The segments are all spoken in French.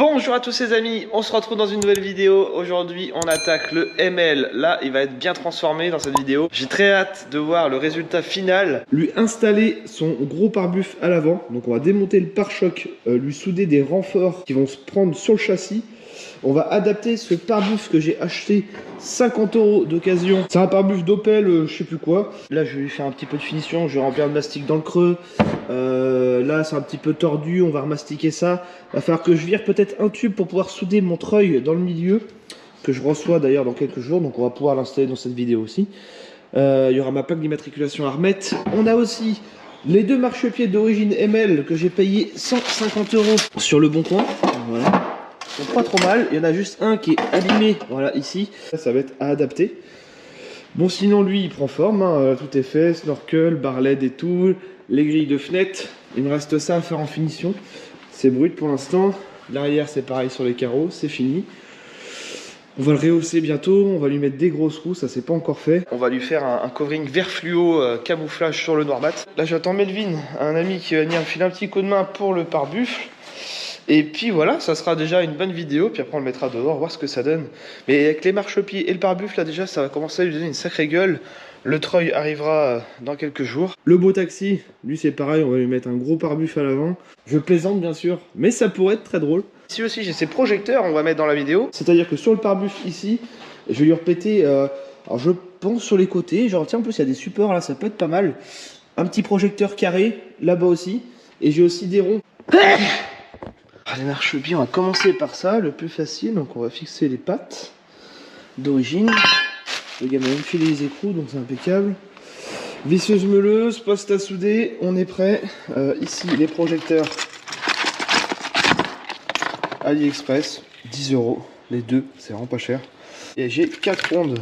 Bonjour à tous les amis, on se retrouve dans une nouvelle vidéo. Aujourd'hui on attaque le ML. Là il va être bien transformé dans cette vidéo. J'ai très hâte de voir le résultat final. Lui installer son gros pare-buff à l'avant. Donc on va démonter le pare-choc, lui souder des renforts qui vont se prendre sur le châssis. On va adapter ce pare-buff que j'ai acheté 50 € d'occasion. C'est un pare-buff d'Opel, je sais plus quoi. Là je vais lui faire un petit peu de finition, je vais remplir le mastic dans le creux. Là c'est un petit peu tordu, on va remastiquer ça. Va falloir que je vire peut-être un tube pour pouvoir souder mon treuil dans le milieu, que je reçois d'ailleurs dans quelques jours, donc on va pouvoir l'installer dans cette vidéo aussi. Il y aura ma plaque d'immatriculation à remettre. On a aussi les deux marchepieds d'origine ML que j'ai payé 150 € sur le bon coin. Voilà. Ils sont pas trop mal, il y en a juste un qui est abîmé, voilà ici, ça va être à adapter. Bon sinon lui il prend forme, hein. Tout est fait, snorkel, barre LED et tout, les grilles de fenêtre, il me reste ça à faire en finition. C'est brut pour l'instant, l'arrière c'est pareil sur les carreaux, c'est fini. On va le rehausser bientôt, on va lui mettre des grosses roues, ça c'est pas encore fait. On va lui faire un covering vert fluo, camouflage sur le noir mat. Là j'attends Melvin, un ami qui va venir me filer un petit coup de main pour le pare-buffle. Et puis voilà, ça sera déjà une bonne vidéo, puis après on le mettra dehors, voir ce que ça donne. Mais avec les marchepieds et le pare-buffle, là déjà, ça va commencer à lui donner une sacrée gueule. Le treuil arrivera dans quelques jours. Le beau taxi, lui c'est pareil, on va lui mettre un gros pare-buffle à l'avant. Je plaisante bien sûr, mais ça pourrait être très drôle. Ici aussi j'ai ces projecteurs, on va mettre dans la vidéo. C'est-à-dire que sur le pare-buffle ici, je vais lui repéter, alors je pense sur les côtés, genre tiens en plus il y a des supports là, ça peut être pas mal. Un petit projecteur carré, là-bas aussi, et j'ai aussi des ronds. Les marchepieds, on va commencer par ça, le plus facile. Donc on va fixer les pattes d'origine. Le gars m'a même filé les écrous, donc c'est impeccable. Visseuse meuleuse, poste à souder, on est prêt. Ici les projecteurs AliExpress, 10 € les deux, c'est vraiment pas cher. Et j'ai 4 rondes.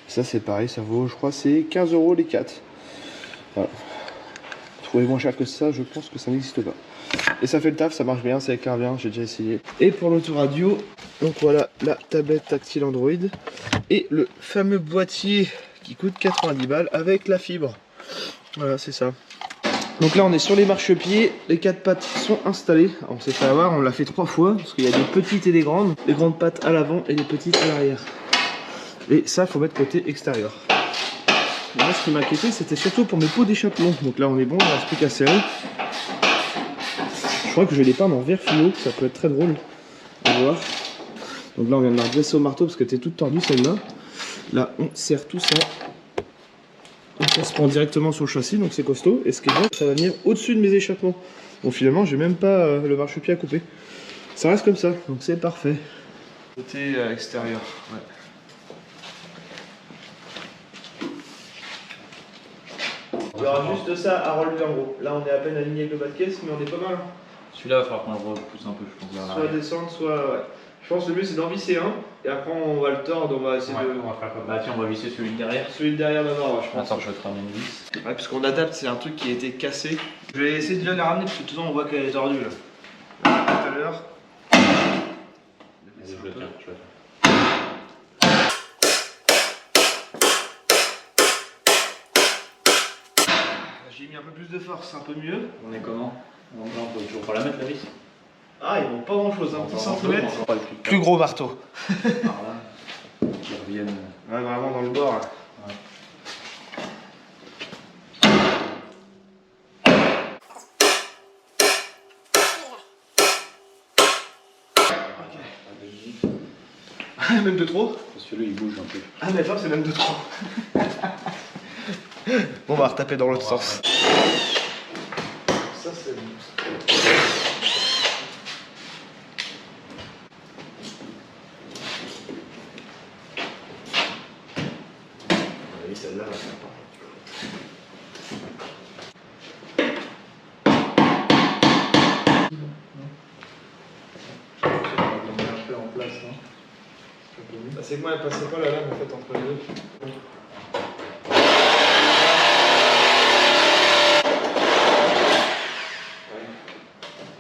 Ça c'est pareil, ça vaut, je crois, c'est 15 € les 4. Voilà. Trouver moins cher que ça, je pense que ça n'existe pas. Et ça fait le taf, ça marche bien, ça éclaire bien, j'ai déjà essayé. Et pour l'autoradio, donc voilà la tablette tactile Android et le fameux boîtier qui coûte 90 balles avec la fibre. Voilà, c'est ça. Donc là on est sur les marchepieds, les 4 pattes sont installées. On s'est fait avoir, on l'a fait 3 fois parce qu'il y a des petites et des grandes. Les grandes pattes à l'avant et les petites à l'arrière. Et ça faut mettre côté extérieur. Moi, ce qui m'inquiétait, c'était surtout pour mes pots d'échappement. Donc là, on est bon, il ne reste plus qu'à serrer. Je crois que je vais les peindre en vert fluo, ça peut être très drôle à voir. Donc là, on vient de la redresser au marteau parce que t'es toute tordue celle-là. Là, on serre tout ça. Donc ça se prend directement sur le châssis, donc c'est costaud. Et ce qui est bien, ça va venir au-dessus de mes échappements. Donc finalement, j'ai même pas le marchepied à couper. Ça reste comme ça, donc c'est parfait. Côté extérieur, ouais. Il y aura juste ça à relever en gros. Là on est à peine aligné avec le bas de caisse, mais on est pas mal. Celui-là, il va falloir qu'on le repousse un peu, je pense. Soit descendre, soit. Ouais. Je pense que le mieux c'est d'en visser un, et après on va le tordre, on va essayer de. On va faire comme. Bah tiens, on va visser celui de derrière. Celui de derrière d'abord, je pense. Attends, je vais te ramener une vis. Ouais, parce qu'on adapte, c'est un truc qui a été cassé. Je vais essayer de la ramener, parce que de toute façon on voit qu'elle est tordue là. Tout à l'heure. Je le tiens, je le tiens. J'ai mis un peu plus de force, un peu mieux. On est comment? On peut toujours pas la mettre la vis. Ah, ils vont pas grand chose, un petit centimètre. Plus gros marteau. Par là, qui reviennent. Ouais, vraiment dans le bord là. Ouais. Même de trop? Parce que là il bouge un peu. Ah mais attends, c'est même de trop. Bon, on va retaper dans l'autre sens. Ça c'est bon. Oui, celle-là va faire pas. C'est que moi, elle passait pas la lame en fait entre les deux.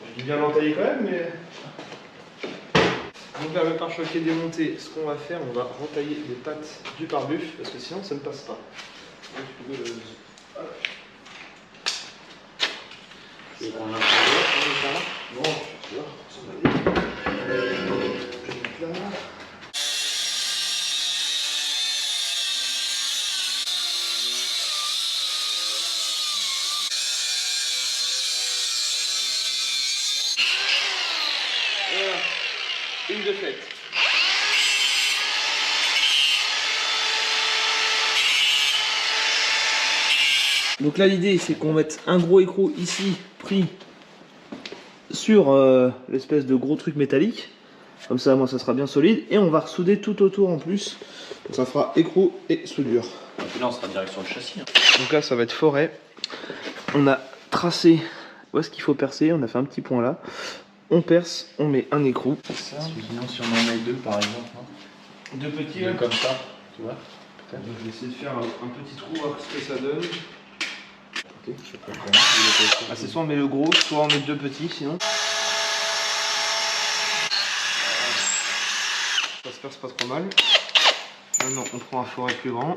Je dis bien l'entailler quand même, mais. Donc là, le pare-choc est démonté. Ce qu'on va faire, on va rentailler les pattes du pare-buff parce que sinon ça ne passe pas. Donc, tu peux le... Tu veux qu'on l'a Non, je suis sûr. Je vais mettre là. Voilà. Une de faite. Donc là l'idée c'est qu'on mette un gros écrou ici pris sur l'espèce de gros truc métallique. Comme ça moi ça sera bien solide. Et on va ressouder tout autour en plus. Donc ça fera écrou et soudure. Et puis là on sera direct sur le châssis. Hein. Donc là ça va être forêt. On a tracé où est-ce qu'il faut percer. On a fait un petit point là. On perce, on met un écrou. Ça. Sinon si on en met deux par exemple. Hein. Deux petits Deux comme ça, tu vois. Je vais essayer de faire un petit trou, voir ce que ça donne. Okay. Je sais pas comment. Ah, c'est soit on met le gros, soit on met deux petits sinon. Ça se perce pas trop mal. Maintenant on prend un forêt plus grand.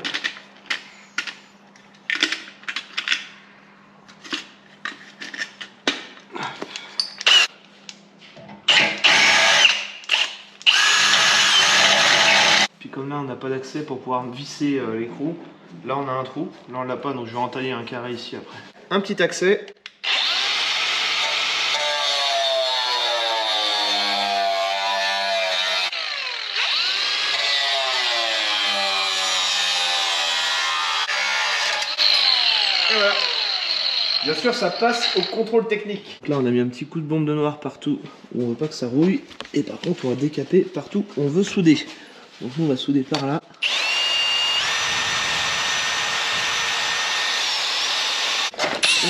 Puis comme là on n'a pas d'accès pour pouvoir visser l'écrou, là on a un trou, là on l'a pas donc je vais entailler un carré ici après. Un petit accès. Et voilà. Bien sûr ça passe au contrôle technique. Là on a mis un petit coup de bombe de noir partout où on veut pas que ça rouille. Et par contre on va décaper partout où on veut souder. Donc nous on va souder par là.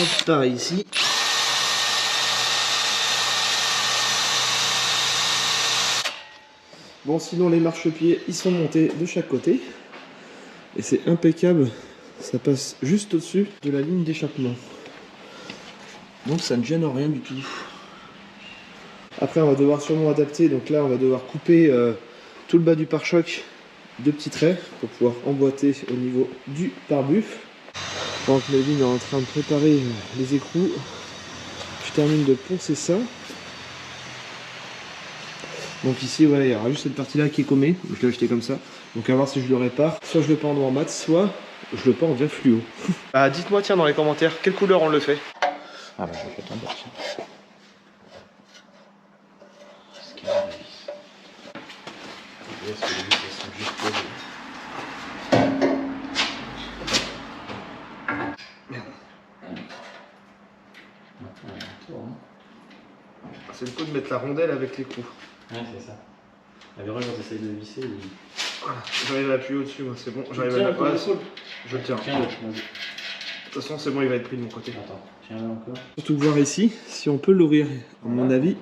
Hop, pareil ici. Bon sinon les marchepieds ils sont montés de chaque côté. Et c'est impeccable. Ça passe juste au-dessus de la ligne d'échappement. Donc ça ne gêne en rien du tout. Après on va devoir sûrement adapter. Donc là on va devoir couper tout le bas du pare-choc de petits traits pour pouvoir emboîter au niveau du pare-buff. Pendant que Melvin est en train de préparer les écrous, je termine de poncer ça. Donc ici voilà, il y aura juste cette partie là qui est gommée. Je l'ai acheté comme ça. Donc à voir si je le répare. Soit je le peins en noir mat, soit je le peins en vert fluo. Ah, dites-moi tiens dans les commentaires quelle couleur on le fait. Ah bah je vais tomber dessus. Est-ce qu'il y a la vis? Est-ce que les vis elles sont juste posées? C'est le coup de mettre la rondelle avec l'écrou. Ouais c'est ça. La verrouille quand tu essayes de visser, il... Voilà, j'arrive à appuyer au-dessus, moi c'est bon. J'arrive à la place. Je le tiens. Tiens, De toute façon c'est bon, il va être pris de mon côté. attends, tiens-le encore. Surtout voir ici si on peut l'ouvrir. À mon avis,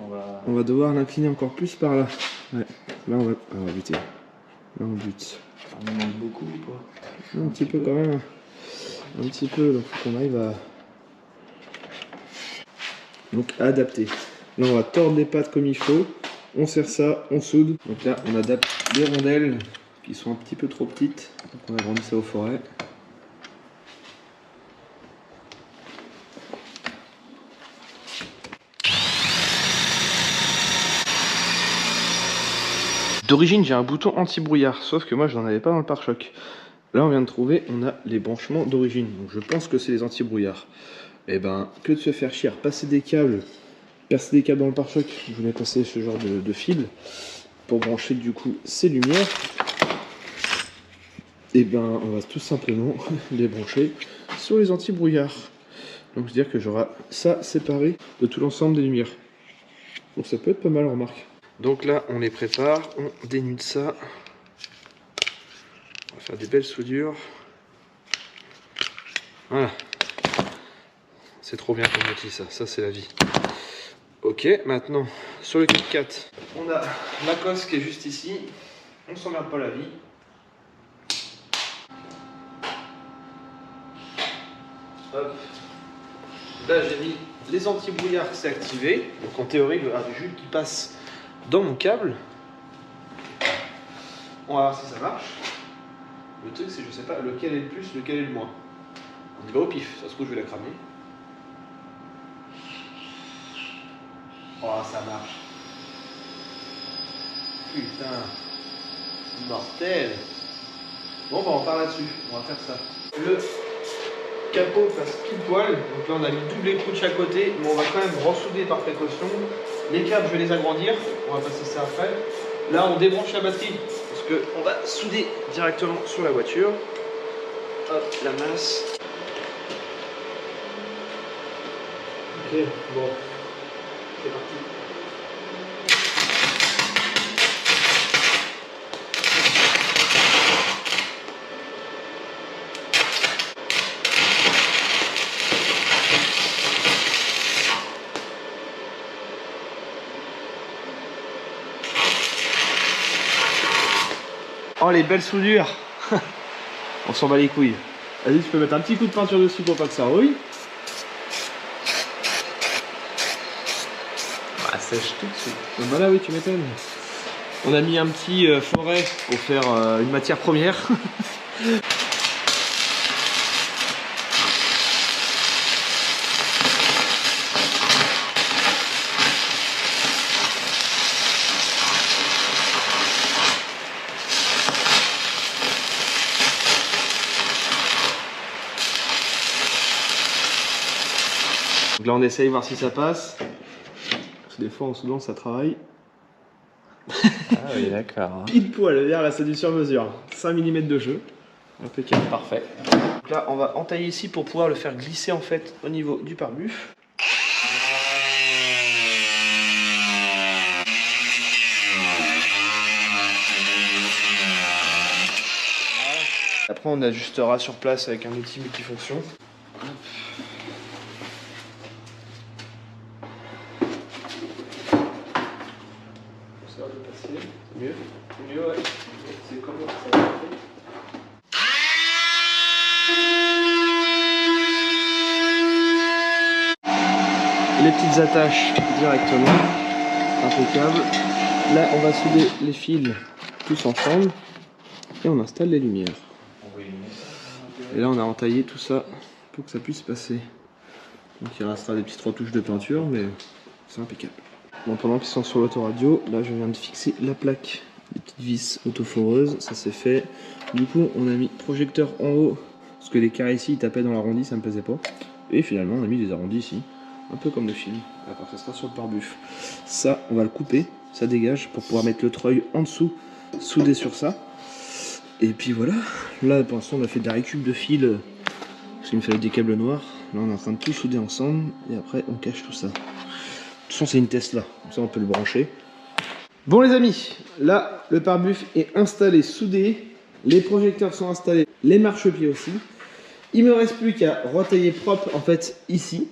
on va devoir l'incliner encore plus par là. Ouais. Là on va buter. Là on bute. On en manque beaucoup ou pas? Un petit peu quand même. Un petit peu, donc faut qu'on arrive à... Donc à adapter. Là on va tordre les pattes comme il faut. On serre ça, on soude. Donc là on adapte les rondelles qui sont un petit peu trop petites. Donc on agrandit ça au forêt. D'origine j'ai un bouton anti-brouillard, sauf que moi je n'en avais pas dans le pare-choc. Là on vient de trouver, on a les branchements d'origine, donc je pense que c'est les anti-brouillards. Et ben que de se faire chier, passer des câbles, percer des câbles dans le pare-choc, je voulais passer ce genre de fil. pour brancher du coup ces lumières, et ben on va tout simplement les brancher sur les anti-brouillards. Donc c'est-à-dire que j'aurai ça séparé de tout l'ensemble des lumières. Donc ça peut être pas mal, remarque. Donc là on les prépare, on dénude ça. On va faire des belles soudures. Voilà. C'est trop bien comme outil ça, c'est la vie. Ok, maintenant sur le 4x4, on a la cosse qui est juste ici. On s'emmerde pas la vie. Hop. Là j'ai mis les anti-brouillards, c'est activé. Donc en théorie il y aura du jus qui passe dans mon câble. On va voir si ça marche. Le truc c'est que je sais pas lequel est le plus, lequel est le moins. On y va au pif, ça se trouve je vais la cramer. Oh ça marche. Putain. Mortel. Bon bah on part là-dessus, on va faire ça. Le capot passe pile poil, donc là on a mis double écrou de chaque côté, mais on va quand même ressouder par précaution. Les câbles je vais les agrandir, on va passer ça après. Là on débranche la batterie, parce qu'on va souder directement sur la voiture. Hop, la masse. Ok, bon, c'est parti. Oh les belles soudures. On s'en bat les couilles. Vas-y, tu peux mettre un petit coup de peinture dessus pour pas que ça rouille. Ah, sèche tout de suite. Bah là oui, tu m'étonnes. On a mis un petit forêt pour faire une matière première. Donc là on essaye voir si ça passe. Parce que des fois en soudant ça travaille. Ah oui, d'accord. Hein. Pile poil, là c'est du sur mesure. 5 mm de jeu. Impeccable. Parfait. Donc là on va entailler ici pour pouvoir le faire glisser en fait au niveau du pare-buff. Après on ajustera sur place avec un outil multifonction. Ça va passer, c'est mieux. C'est mieux, ouais. C'est comme ça va passer. Les petites attaches directement, impeccable. Là on va souder les fils tous ensemble et on installe les lumières. Et là on a entaillé tout ça pour que ça puisse passer. Donc il restera des petites retouches de peinture mais c'est impeccable. Bon, pendant qu'ils sont sur l'autoradio, là je viens de fixer la plaque des petites vis autoforeuses, ça c'est fait. Du coup on a mis projecteur en haut parce que les carrés ici ils tapaient dans l'arrondi, ça me plaisait pas. Et finalement on a mis des arrondis ici. Un peu comme le film, alors ça sera sur le pare-buff. Ça, on va le couper, ça dégage pour pouvoir mettre le treuil en dessous, soudé sur ça. Et puis voilà, là pour l'instant on a fait de la récup de fils, parce qu'il me fallait des câbles noirs. Là on est en train de tout souder ensemble, et après on cache tout ça. De toute façon c'est une Tesla, comme ça on peut le brancher. Bon les amis, là le pare-buff est installé, soudé, les projecteurs sont installés, les marchepieds aussi. Il me reste plus qu'à retailler propre en fait ici.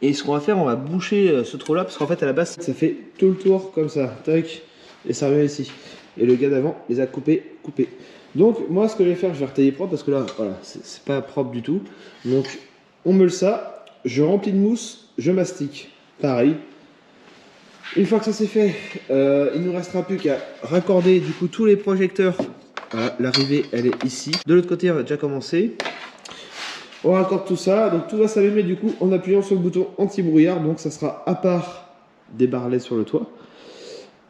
Et ce qu'on va faire, on va boucher ce trou là, parce qu'en fait à la base ça fait tout le tour comme ça, tac, et ça revient ici. Et le gars d'avant les a coupés. Donc moi ce que je vais faire, je vais retailler propre, parce que là, voilà, c'est pas propre du tout. Donc on meule ça, je remplis de mousse, je mastique, pareil. Une fois que ça c'est fait, il nous restera plus qu'à raccorder du coup tous les projecteurs. Voilà, l'arrivée elle est ici. De l'autre côté on va déjà commencer. On raccorde tout ça, donc tout va s'allumer du coup en appuyant sur le bouton anti-brouillard, donc ça sera à part des barrelets sur le toit.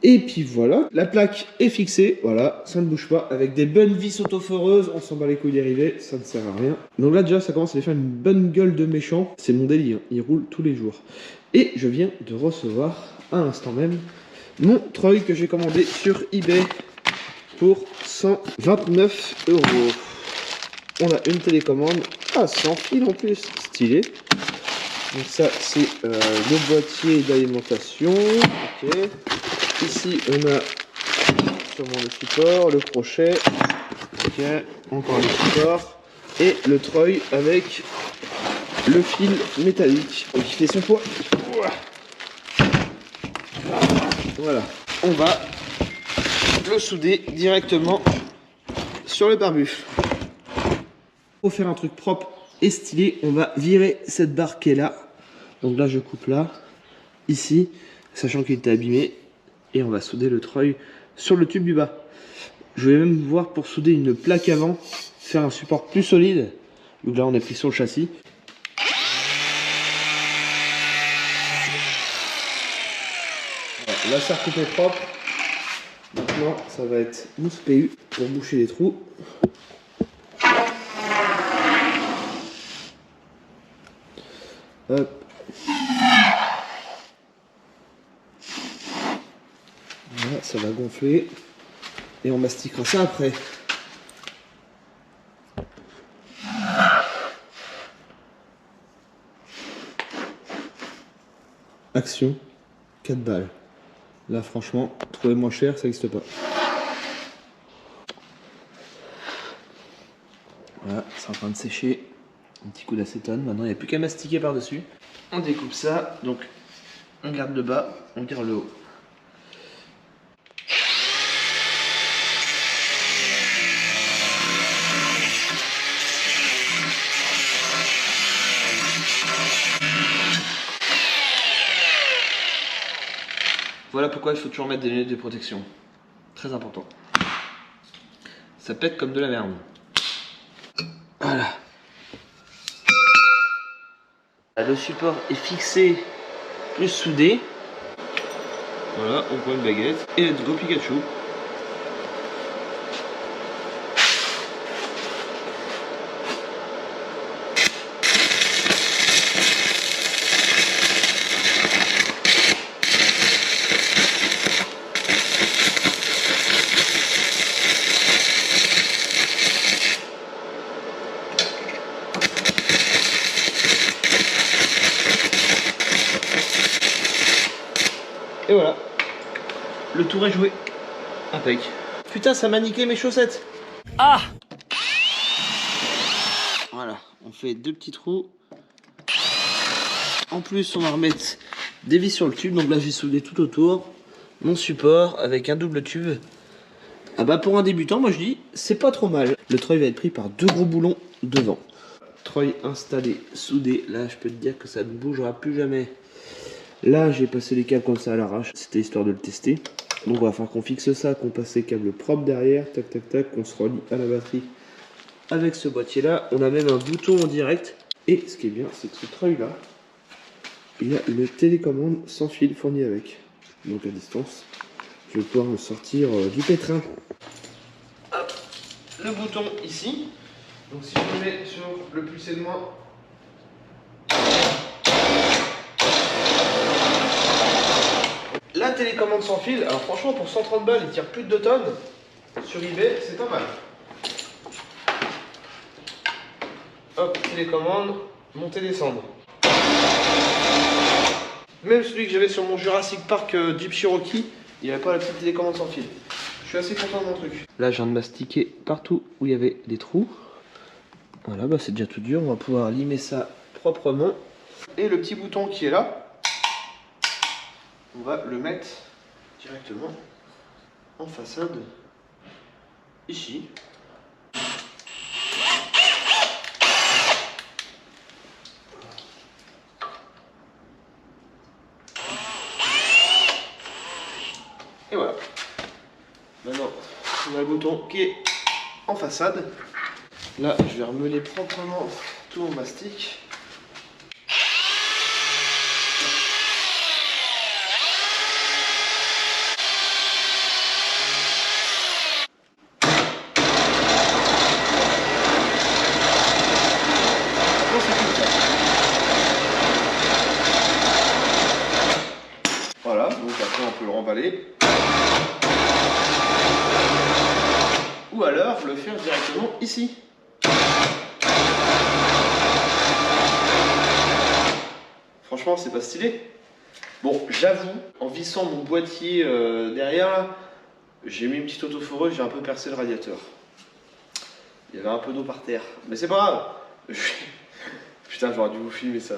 Et puis voilà, la plaque est fixée, voilà, ça ne bouge pas, avec des bonnes vis autoforeuses, on s'en bat les couilles dérivées, ça ne sert à rien. Donc là déjà ça commence à lui faire une bonne gueule de méchant, c'est mon délire, il roule tous les jours. Et je viens de recevoir, à l'instant même, mon treuil que j'ai commandé sur eBay pour 129 €. On a une télécommande sans fil en plus, stylé. Donc ça c'est le boîtier d'alimentation. Ok. Ici on a sûrement le support, le crochet. Ok. Encore le support et le treuil avec le fil métallique qui fait son poids. Voilà. On va le souder directement sur le pare-buffle. Pour faire un truc propre et stylé, on va virer cette barre qui est là. Donc là, je coupe là, ici, sachant qu'il était abîmé. Et on va souder le treuil sur le tube du bas. Je vais même voir pour souder une plaque avant, faire un support plus solide. Donc là, on est pris sur le châssis. Voilà, la serre coupée propre. Maintenant, ça va être mousse PU pour boucher les trous. Hop. Voilà, ça va gonfler. Et on mastiquera ça après. Action, 4 balles. Là, franchement, trouver moins cher, ça n'existe pas. Voilà, c'est en train de sécher. Un petit coup d'acétone. Maintenant, il n'y a plus qu'à mastiquer par-dessus. On découpe ça. Donc, on garde le bas, on garde le haut. Voilà pourquoi il faut toujours mettre des lunettes de protection. Très important. Ça pète comme de la merde. Voilà. Le support est fixé plus soudé. Voilà, on prend une baguette. Et let's go Pikachu. Et voilà, le tour est joué. Impec. Putain, ça m'a niqué mes chaussettes. Ah! Voilà, on fait 2 petits trous. En plus, on va remettre des vis sur le tube. Donc là, j'ai soudé tout autour mon support avec un double tube. Ah bah pour un débutant, moi je dis, c'est pas trop mal. Le treuil va être pris par 2 gros boulons devant. Treuil installé, soudé. Là, je peux te dire que ça ne bougera plus jamais. Là, j'ai passé les câbles comme ça à l'arrache. C'était histoire de le tester. Donc, on va faire qu'on fixe ça, qu'on passe les câbles propres derrière. Tac, tac, tac. Qu'on se relie à la batterie avec ce boîtier-là. On a même un bouton en direct. Et ce qui est bien, c'est que ce treuil-là, il y a une télécommande sans fil fournie avec. Donc, à distance, je vais pouvoir me sortir du pétrin. Hop, le bouton ici. Donc, si je mets sur le plus et le moins, la télécommande sans fil, alors franchement pour 130 balles, il tire plus de 2 tonnes. Sur eBay, c'est pas mal. Hop, télécommande, monter, descendre. Même celui que j'avais sur mon Jurassic Park Jeep Cherokee, il n'y avait pas la petite télécommande sans fil. Je suis assez content de mon truc. Là, je viens de mastiquer partout où il y avait des trous. Voilà, bah c'est déjà tout dur, on va pouvoir limer ça proprement. Et le petit bouton qui est là, on va le mettre directement en façade, ici. Et voilà. Maintenant, on a le bouton qui est en façade. Là, je vais remeler proprement tout mon mastic. Voilà, donc Donc après on peut le remballer. Ou alors le faire directement ici. Franchement c'est pas stylé. Bon, j'avoue, en vissant mon boîtier derrière là, j'ai mis une petite autoforeuse, j'ai un peu percé le radiateur. Il y avait un peu d'eau par terre. Mais c'est pas grave. Putain, j'aurais dû vous filmer ça.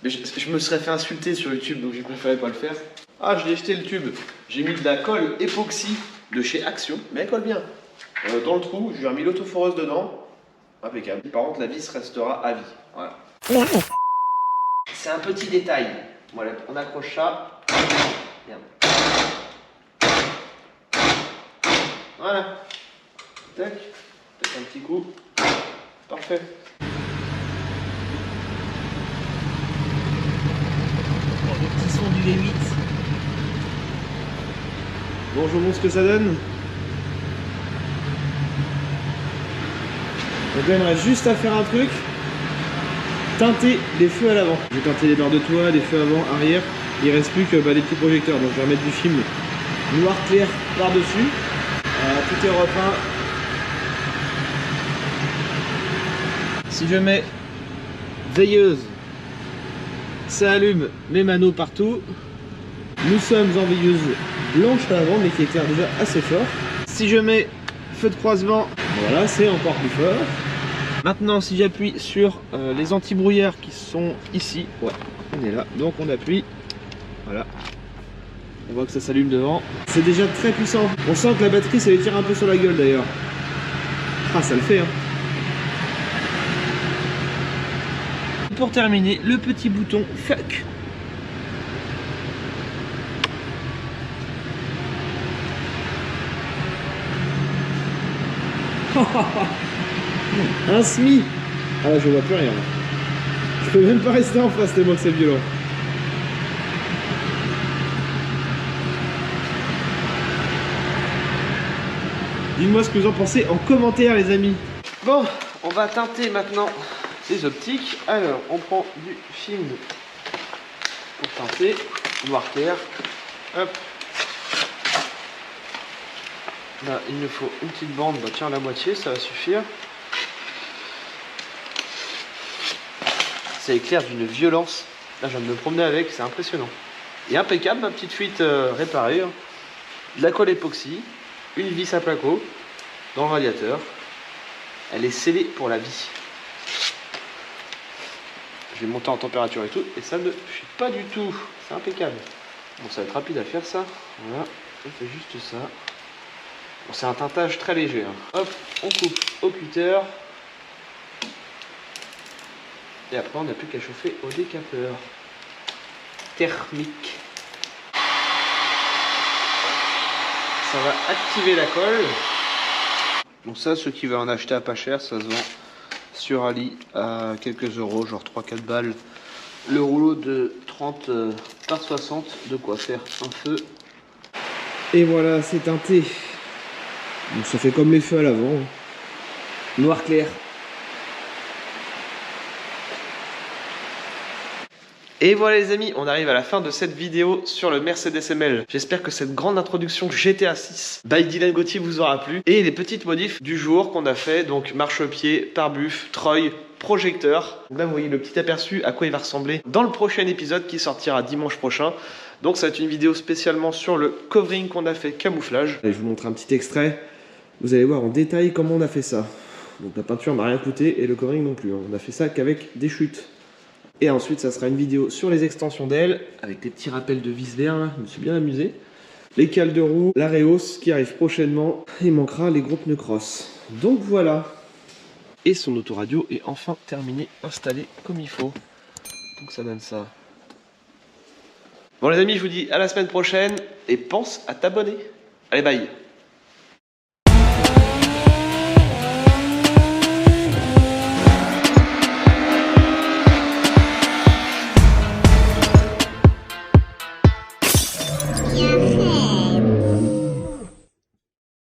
Mais je me serais fait insulter sur YouTube, donc j'ai préféré pas le faire. Ah, je l'ai jeté le tube. J'ai mis de la colle époxy de chez Action, mais elle colle bien. Dans le trou, je lui ai remis l'autoforeuse dedans. Impeccable. Par contre, la vis restera à vie. Voilà. C'est un petit détail. Voilà, on accroche ça. Merde. Voilà. Tac. Tac, un petit coup. Parfait. Le petit son du V8. Bon, je vous montre ce que ça donne. Donc là, il me reste juste à faire un truc. Teinter les feux à l'avant. J'ai teinté les barres de toit, les feux avant, arrière. Il reste plus que des petits projecteurs. Donc je vais remettre du film noir clair par-dessus. Tout est repeint. Si je mets veilleuse, ça allume mes manos partout. Nous sommes en veilleuse blanche à l'avant, mais qui éclaire déjà assez fort. Si je mets feu de croisement, voilà, c'est encore plus fort. Maintenant, si j'appuie sur les anti-brouillards qui sont ici, ouais, on est là, donc on appuie, voilà. On voit que ça s'allume devant. C'est déjà très puissant. On sent que la batterie, ça lui tire un peu sur la gueule d'ailleurs. Ah, ça le fait, hein. Pour terminer, le petit bouton fuck. Un SMI. Ah là, je vois plus rien. Je peux même pas rester en face tellement que c'est violent. Dites-moi ce que vous en pensez en commentaire, les amis. Bon, on va teinter maintenant les optiques. Alors, on prend du film pour teinter, noir clair. Hop. Là, il nous faut une petite bande. Bah, tiens, la moitié, ça va suffire. Ça éclaire d'une violence. Là, je viens de me promener avec, c'est impressionnant. Et impeccable, ma petite fuite réparée. De la colle époxy, une vis à placo dans le radiateur. Elle est scellée pour la vie. Je vais monter en température et tout, et ça ne fuit pas du tout. C'est impeccable. Bon, ça va être rapide à faire ça. Voilà, on fait juste ça. Bon, c'est un teintage très léger. Hein. Hop, on coupe au cutter. Et après, on n'a plus qu'à chauffer au décapeur thermique. Ça va activer la colle. Donc ça, ceux qui veulent en acheter à pas cher, ça se vend sur Ali à quelques euros, genre 3-4 balles. Le rouleau de 30 par 60, de quoi faire un feu. Et voilà, c'est teinté. Donc ça fait comme les feux à l'avant. Noir clair. Et voilà les amis, on arrive à la fin de cette vidéo sur le Mercedes ML. J'espère que cette grande introduction GTA 6 by Dylan Gauthier vous aura plu. Et les petites modifs du jour qu'on a fait, donc marchepied, pare-buff, treuil, projecteur. Donc là vous voyez le petit aperçu à quoi il va ressembler dans le prochain épisode qui sortira dimanche prochain. Donc ça va être une vidéo spécialement sur le covering qu'on a fait camouflage. Allez, je vous montre un petit extrait. Vous allez voir en détail comment on a fait ça. Donc la peinture m'a rien coûté et le covering non plus. On a fait ça qu'avec des chutes. Et ensuite, ça sera une vidéo sur les extensions d'ailes, avec des petits rappels de vis verts, là. Je me suis bien amusé. Les cales de roue, la rehausse qui arrive prochainement. Il manquera les gros pneus cross. Donc voilà. Et son autoradio est enfin terminé, installé comme il faut. Donc ça donne ça. Bon les amis, je vous dis à la semaine prochaine, et pense à t'abonner. Allez, bye.